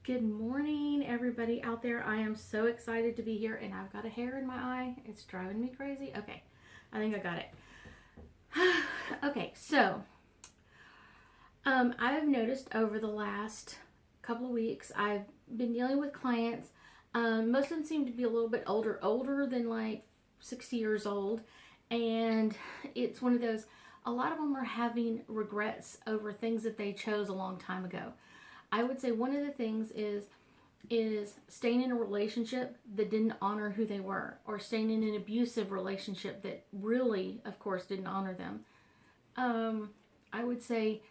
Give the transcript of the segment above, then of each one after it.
Good morning, everybody out there. I am so excited to be here, and I've got a hair in my eye. It's driving me crazy. Okay, I think I got it. Okay, so I've noticed over the last couple of weeks, I've been dealing with clients. Most of them seem to be a little bit older than like 60 years old, and it's one of those. A lot of them are having regrets over things that they chose a long time ago. I would say one of the things is staying in a relationship that didn't honor who they were, or staying in an abusive relationship that really, of course, didn't honor them. I would say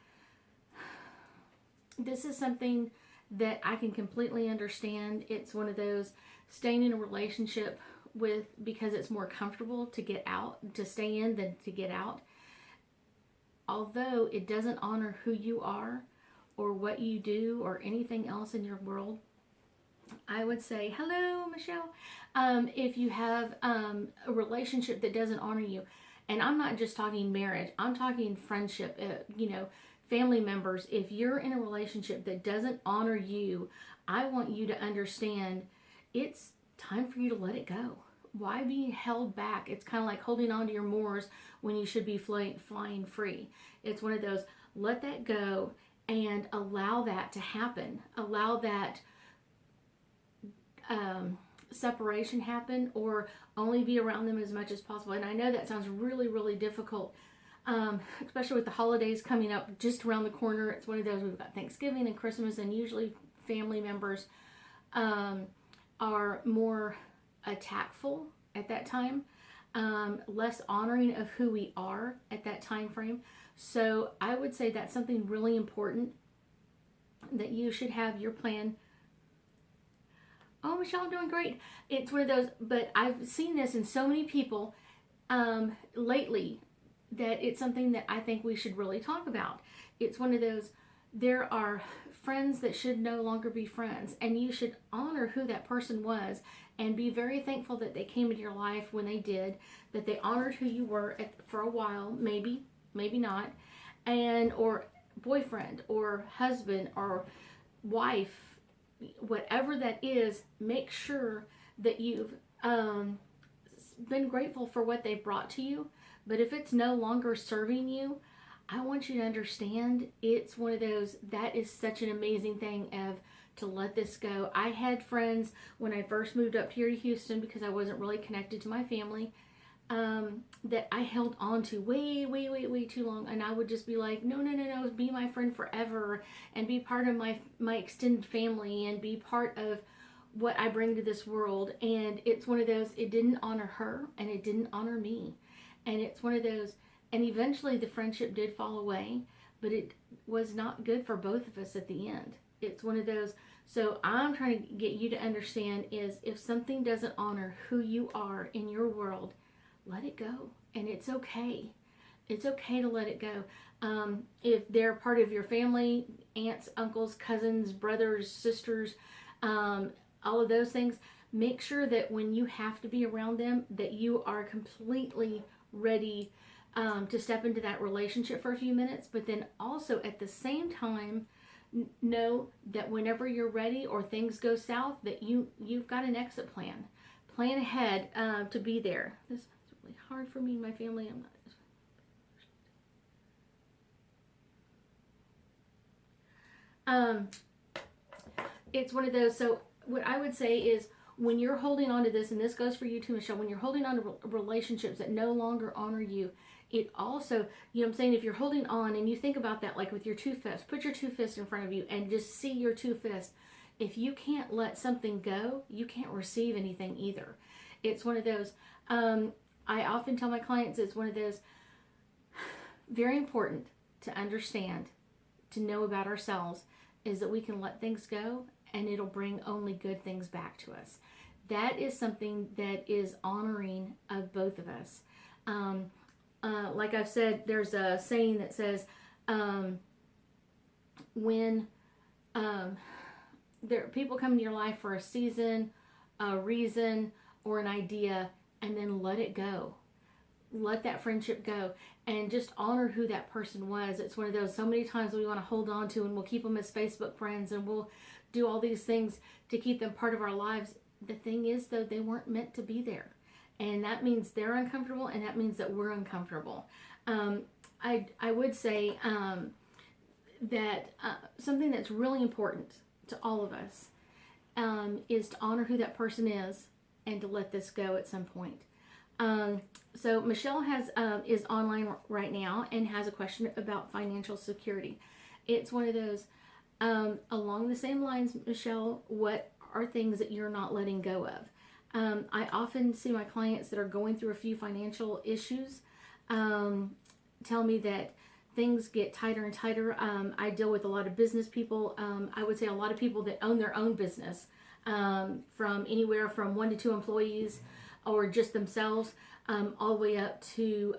this is something that I can completely understand. It's one of those staying in a relationship with because it's more comfortable to get out, to stay in than to get out. Although it doesn't honor who you are or what you do or anything else in your world, I would say, hello, Michelle. If you have a relationship that doesn't honor you, and I'm not just talking marriage, I'm talking friendship, family members. If you're in a relationship that doesn't honor you, I want you to understand it's time for you to let it go. Why be held back? It's kind of like holding on to your moors when you should be flying free. It's one of those, let that go and allow that to happen. Allow that separation happen, or only be around them as much as possible. And I know that sounds really, really difficult, especially with the holidays coming up just around the corner. It's one of those, we've got Thanksgiving and Christmas, and usually family members are more attackful at that time, less honoring of who we are at that time frame. So I would say that's something really important that you should have your plan. Oh, Michelle, I'm doing great. It's one of those, but I've seen this in so many people lately that it's something that I think we should really talk about. It's one of those, there are friends that should no longer be friends, and you should honor who that person was and be very thankful that they came into your life when they did, that they honored who you were for a while, maybe not, and or boyfriend or husband or wife, whatever that is. Make sure that you've been grateful for what they've brought to you. But if it's no longer serving you, I want you to understand it's one of those, that is such an amazing thing of to let this go. I had friends when I first moved up here to Houston, because I wasn't really connected to my family, that I held on to way too long. And I would just be like, no, be my friend forever and be part of my extended family and be part of what I bring to this world. And it's one of those, it didn't honor her and it didn't honor me. And it's one of those, and eventually the friendship did fall away, but it was not good for both of us at the end. It's one of those, so I'm trying to get you to understand is, if something doesn't honor who you are in your world, let it go. And it's okay. It's okay to let it go. If they're part of your family, aunts, uncles, cousins, brothers, sisters, all of those things, make sure that when you have to be around them, that you are completely ready to step into that relationship for a few minutes. But then also at the same time, know that whenever you're ready or things go south, that you've got an exit plan. Plan ahead to be there. This is really hard for me and my family. It's one of those. So what I would say is, when you're holding on to this, and this goes for you too, Michelle, when you're holding on to relationships that no longer honor you, it also, you know what I'm saying, if you're holding on and you think about that, like with your two fists, put your two fists in front of you and just see your two fists. If you can't let something go, you can't receive anything either. It's one of those, I often tell my clients, it's one of those, very important to understand, to know about ourselves, is that we can let things go and it'll bring only good things back to us. That is something that is honoring of both of us. Like I've said, there's a saying that says, when people come into your life for a season, a reason, or an idea, and then let it go. let that friendship go and just honor who that person was. It's one of those, so many times we want to hold on to, and we'll keep them as Facebook friends, and we'll do all these things to keep them part of our lives. The thing is, though, they weren't meant to be there. And that means they're uncomfortable, and that means that we're uncomfortable. I would say that something that's really important to all of us is to honor who that person is and to let this go at some point. So Michelle is online right now and has a question about financial security. It's one of those, along the same lines, Michelle, what are things that you're not letting go of? I often see my clients that are going through a few financial issues tell me that things get tighter and tighter. I deal with a lot of business people. I would say a lot of people that own their own business, from anywhere from 1 to 2 employees or just themselves, all the way up to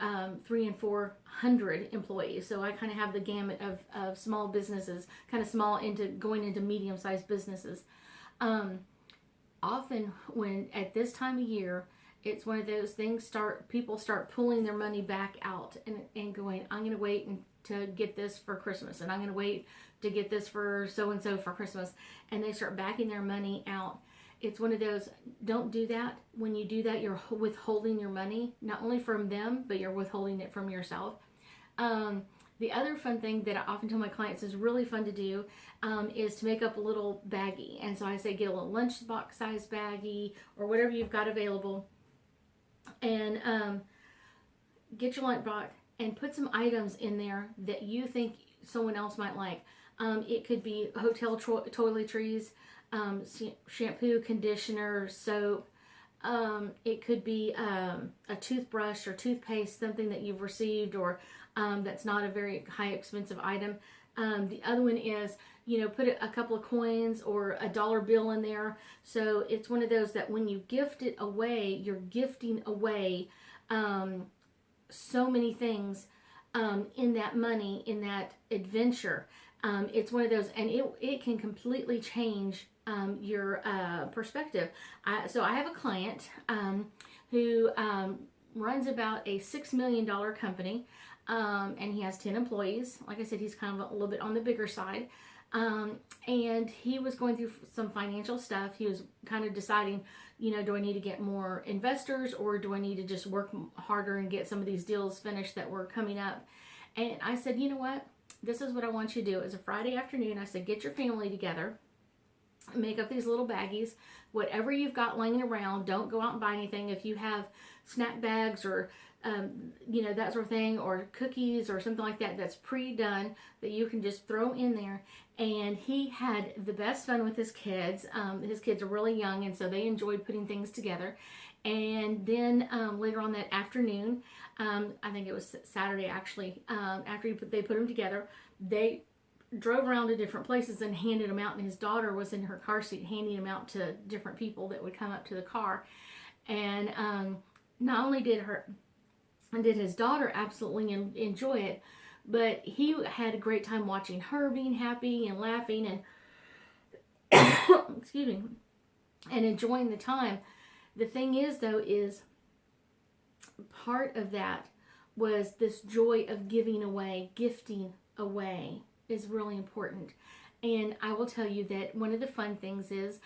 300 and 400 employees. So I kind of have the gamut of small businesses, kind of small into going into medium-sized businesses. Often when at this time of year, it's one of those things, people start pulling their money back out and going, I'm going to wait to get this for Christmas, and I'm going to wait to get this for so-and-so for Christmas. And they start backing their money out. It's one of those, don't do that. When you do that, you're withholding your money, not only from them, but you're withholding it from yourself. The other fun thing that I often tell my clients is really fun to do is to make up a little baggie. And so I say, get a little lunchbox size baggie or whatever you've got available, and get your lunchbox and put some items in there that you think someone else might like. It could be hotel toiletries, shampoo, conditioner, soap. It could be a toothbrush or toothpaste, something that you've received or that's not a very high expensive item. The other one is, put a couple of coins or a dollar bill in there. So it's one of those that when you gift it away, you're gifting away so many things in that money, in that adventure. It's one of those, and it can completely change your perspective. So I have a client who runs about a $6 million company, and he has 10 employees. Like I said, he's kind of a little bit on the bigger side. And he was going through some financial stuff. He was kind of deciding, do I need to get more investors, or do I need to just work harder and get some of these deals finished that were coming up? And I said, you know what? This is what I want you to do. It was a Friday afternoon. I said, get your family together, make up these little baggies, whatever you've got laying around. Don't go out and buy anything. If you have snack bags or that sort of thing, or cookies or something like that that's pre-done, that you can just throw in there. And he had the best fun with his kids. His kids are really young, and so they enjoyed putting things together. And then later on that afternoon, I think it was Saturday actually, after they put them together, they drove around to different places and handed them out. And his daughter was in her car seat handing them out to different people that would come up to the car. And not only did his daughter absolutely enjoy it, but he had a great time watching her being happy and laughing and excuse me, and enjoying the time. The thing is, though, is part of that was this joy of giving away, gifting away is really important. And I will tell you that one of the fun things is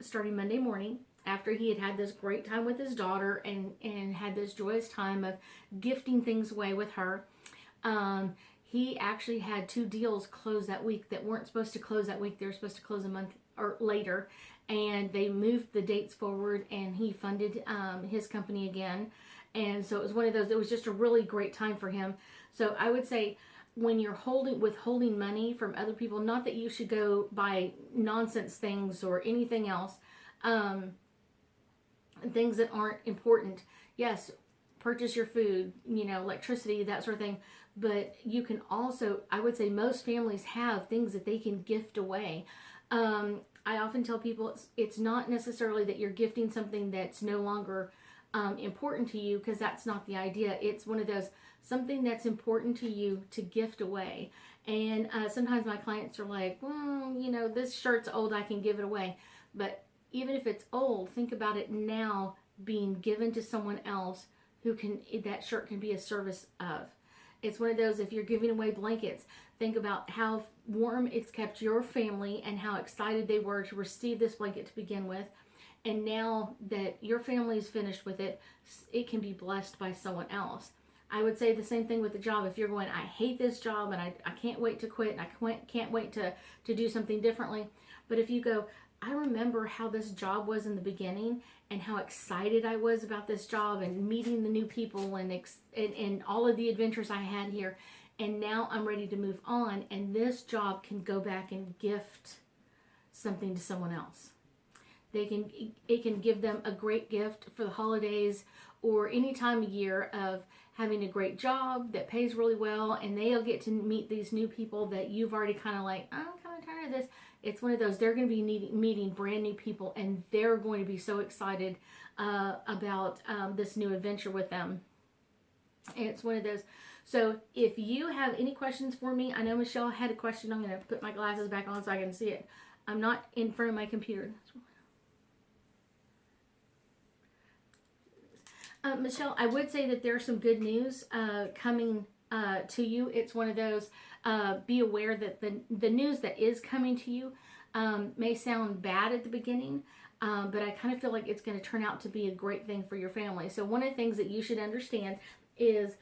starting Monday morning, after he had this great time with his daughter and had this joyous time of gifting things away with her, he actually had 2 deals close that week that weren't supposed to close that week. They were supposed to close a month or later, and they moved the dates forward, and he funded his company again. And so it was one of those, it was just a really great time for him. So I would say, when you're withholding money from other people, not that you should go buy nonsense things or anything else, things that aren't important. Yes, purchase your food, electricity, that sort of thing. But you can also, I would say most families have things that they can gift away. I often tell people it's not necessarily that you're gifting something that's no longer important to you, because that's not the idea. It's one of those, something that's important to you to gift away. And sometimes my clients are like, well, this shirt's old, I can give it away. But even if it's old, think about it now being given to someone else that shirt can be a service of. It's one of those, if you're giving away blankets, think about how warm it's kept your family and how excited they were to receive this blanket to begin with. And now that your family's finished with it, it can be blessed by someone else. I would say the same thing with the job. If you're going, I hate this job and I can't wait to quit and I can't wait to do something differently. But if you go, I remember how this job was in the beginning and how excited I was about this job and meeting the new people and all of the adventures I had here. And now I'm ready to move on, and this job can go back and gift something to someone else. It can give them a great gift for the holidays or any time of year of having a great job that pays really well, and they'll get to meet these new people that you've already kind of like, I'm kind of tired of this. It's one of those, they're going to be meeting brand new people, and they're going to be so excited about this new adventure with them. And it's one of those. So if you have any questions for me, I know Michelle had a question. I'm going to put my glasses back on so I can see it. I'm not in front of my computer. Michelle, I would say that there's some good news coming to you. It's one of those, be aware that the news that is coming to you may sound bad at the beginning, but I kind of feel like it's going to turn out to be a great thing for your family. So one of the things that you should understand is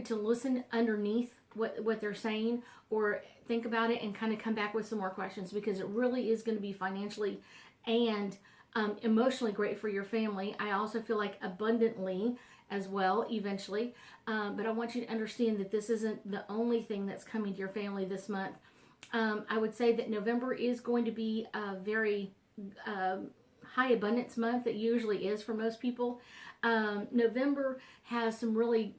to listen underneath what they're saying, or think about it and kind of come back with some more questions, because it really is going to be financially and emotionally great for your family. I also feel like abundantly as well eventually, but I want you to understand that this isn't the only thing that's coming to your family this month. I would say that November is going to be a very high abundance month. It usually is for most people. November has some really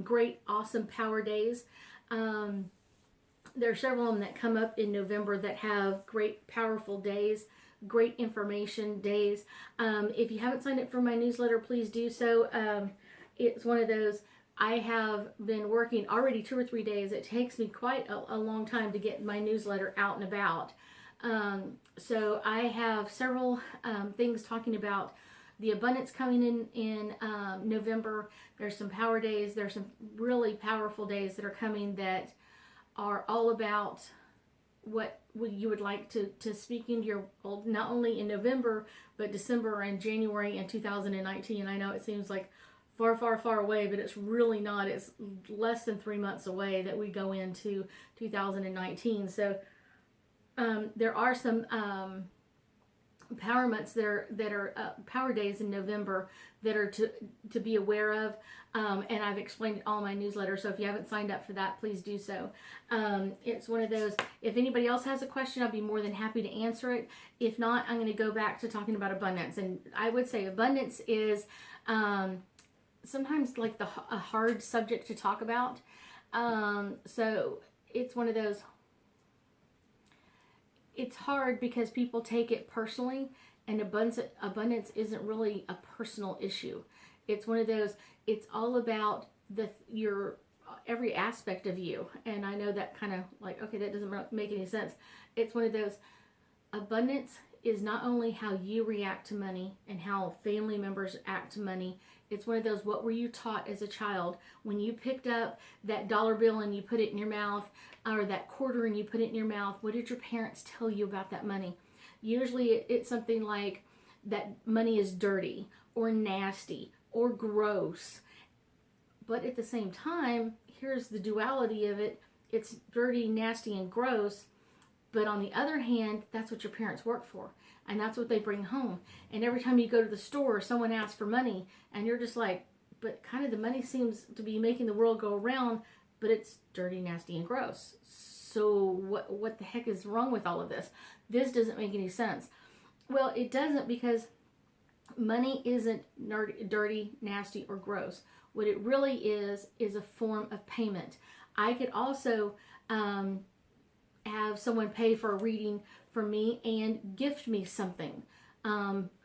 great, awesome power days. There are several of them that come up in November that have great, powerful days, great information days. If you haven't signed up for my newsletter, please do so. It's one of those, I have been working already 2 or 3 days. It takes me quite a long time to get my newsletter out and about. So I have several things talking about the abundance coming in November. There's some power days. There's some really powerful days that are coming that are all about what you would like to speak into your world, not only in November, but December and January in 2019. I know it seems like far, far, far away, but it's really not. It's less than 3 months away that we go into 2019. So there are some power months that are power days in November that are to be aware of, and I've explained all my newsletters, so if you haven't signed up for that, please do so. It's one of those, if anybody else has a question, I'll be more than happy to answer it. If not, I'm going to go back to talking about abundance, and I would say abundance is sometimes like a hard subject to talk about. So it's one of those, it's hard because people take it personally, and abundance isn't really a personal issue. It's one of those, it's all about your every aspect of you. And I know that kind of like, okay, that doesn't make any sense. It's one of those, abundance is not only how you react to money and how family members act to money. It's one of those, what were you taught as a child? When you picked up that dollar bill and you put it in your mouth, or that quarter and you put it in your mouth, what did your parents tell you about that money? Usually it's something like that money is dirty or nasty or gross. But at the same time, here's the duality of it. It's dirty, nasty, and gross. But on the other hand, that's what your parents work for. And that's what they bring home. And every time you go to the store, someone asks for money. And you're just like, but kind of the money seems to be making the world go around. But it's dirty, nasty, and gross. So what the heck is wrong with all of this? This doesn't make any sense. Well, it doesn't, because money isn't dirty, nasty, or gross. What it really is a form of payment. I could also have someone pay for a reading for me and gift me something.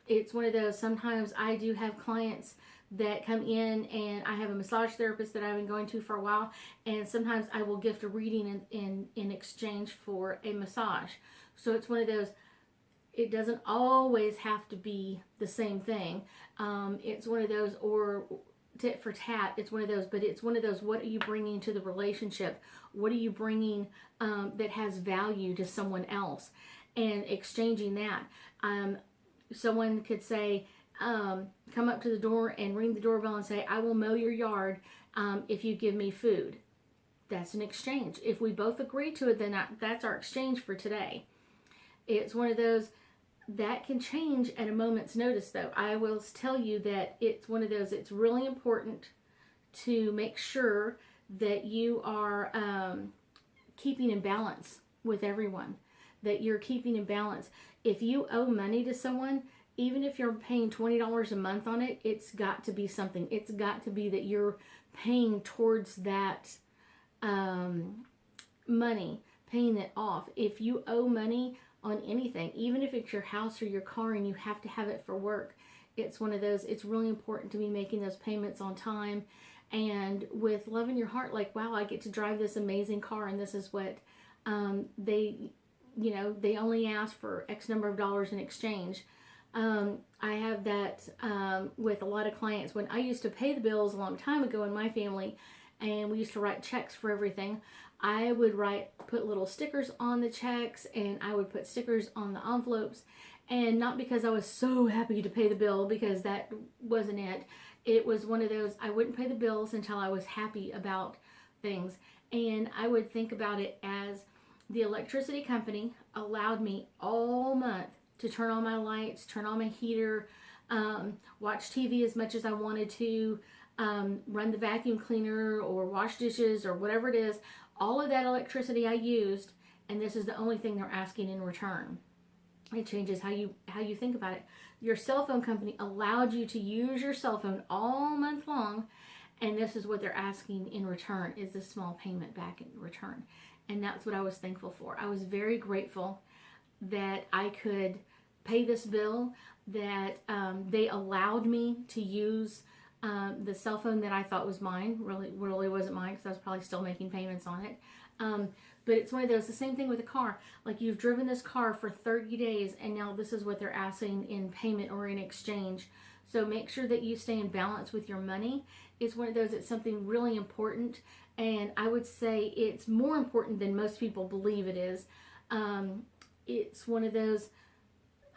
It's one of those, sometimes I do have clients that come in, and I have a massage therapist that I've been going to for a while, and sometimes I will gift a reading in exchange for a massage. So it's one of those, it doesn't always have to be the same thing. It's one of those, or tit for tat, it's one of those, but it's one of those, what are you bringing to the relationship? What are you bringing that has value to someone else? And exchanging that. Someone could say, come up to the door and ring the doorbell and say, I will mow your yard if you give me food. That's an exchange. If we both agree to it, then that's our exchange for today. It's one of those that can change at a moment's notice, though. I will tell you that it's one of those, it's really important to make sure that you are keeping in balance with everyone, that you're keeping in balance. If you owe money to someone, even if you're paying $20 a month on it, it's got to be something. It's got to be that you're paying towards that money, paying it off. If you owe money on anything, even if it's your house or your car and you have to have it for work, it's one of those, it's really important to be making those payments on time and with love in your heart, like, wow, I get to drive this amazing car, and this is what they only ask for X number of dollars in exchange. I have that with a lot of clients. When I used to pay the bills a long time ago in my family, and we used to write checks for everything, I would put little stickers on the checks, and I would put stickers on the envelopes. And not because I was so happy to pay the bill, because that wasn't it. It was one of those, I wouldn't pay the bills until I was happy about things. And I would think about it as the electricity company allowed me all month to turn on my lights, turn on my heater, watch TV as much as I wanted to, run the vacuum cleaner or wash dishes or whatever it is. All of that electricity I used, and this is the only thing they're asking in return. It changes how you think about it. Your cell phone company allowed you to use your cell phone all month long, and this is what they're asking in return, is this small payment back in return. And that's what I was thankful for. I was very grateful that I could pay this bill, that they allowed me to use the cell phone that I thought was mine. Really wasn't mine, because I was probably still making payments on it. But it's one of those, the same thing with a car. Like, you've driven this car for 30 days, and now this is what they're asking in payment or in exchange. So make sure that you stay in balance with your money. It's one of those, it's something really important. And I would say it's more important than most people believe it is. It's one of those,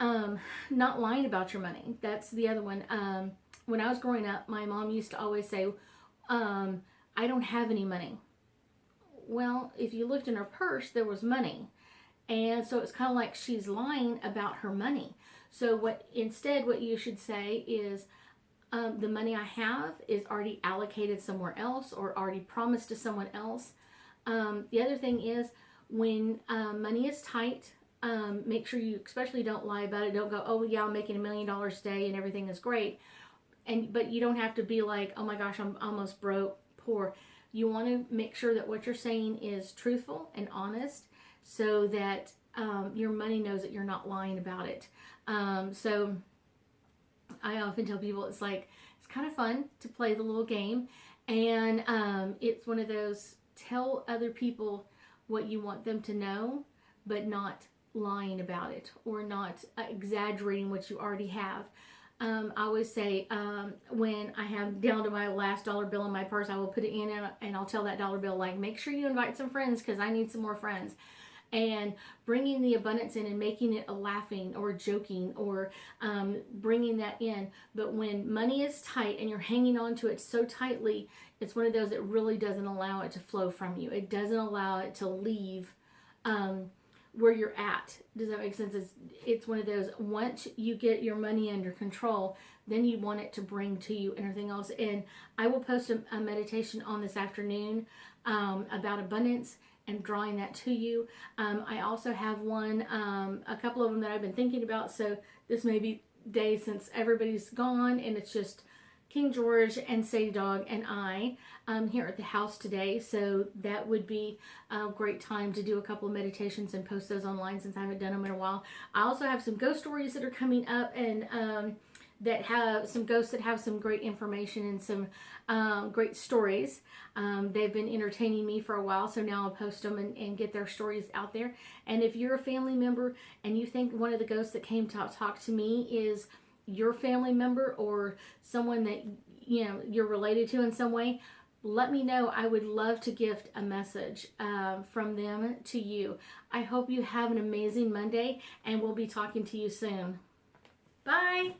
not lying about your money. That's the other one. When I was growing up, my mom used to always say, I don't have any money. Well, if you looked in her purse, there was money. And so it's kind of like she's lying about her money. So what you should say is, the money I have is already allocated somewhere else or already promised to someone else. The other thing is, when money is tight, make sure you especially don't lie about it. Don't go, oh yeah, I'm making $1 million a day and everything is great. But you don't have to be like, oh my gosh, I'm almost broke, poor. You want to make sure that what you're saying is truthful and honest, so that your money knows that you're not lying about it. So I often tell people, it's kind of fun to play the little game, and it's one of those, tell other people what you want them to know, but not lying about it or not exaggerating what you already have. I always say, when I have down to my last dollar bill in my purse, I will put it in, and I'll tell that dollar bill, like, make sure you invite some friends, because I need some more friends. And bringing the abundance in and making it a laughing or joking, or bringing that in. But when money is tight and you're hanging on to it so tightly, it's one of those that really doesn't allow it to flow from you. It doesn't allow it to leave where you're at. Does that make sense? It's one of those, once you get your money under control, then you want it to bring to you and everything else. And I will post a meditation on this afternoon about abundance and drawing that to you. I also have one, a couple of them that I've been thinking about. So this may be days since everybody's gone, and it's just King George and Sadie Dog and I here at the house today. So that would be a great time to do a couple of meditations and post those online, since I haven't done them in a while. I also have some ghost stories that are coming up, and that have some ghosts that have some great information and some great stories. They've been entertaining me for a while, so now I'll post them and get their stories out there. And if you're a family member and you think one of the ghosts that came to talk to me is your family member or someone that you're related to in some way, let me know. I would love to gift a message from them to you. I hope you have an amazing Monday, and we'll be talking to you soon. Bye.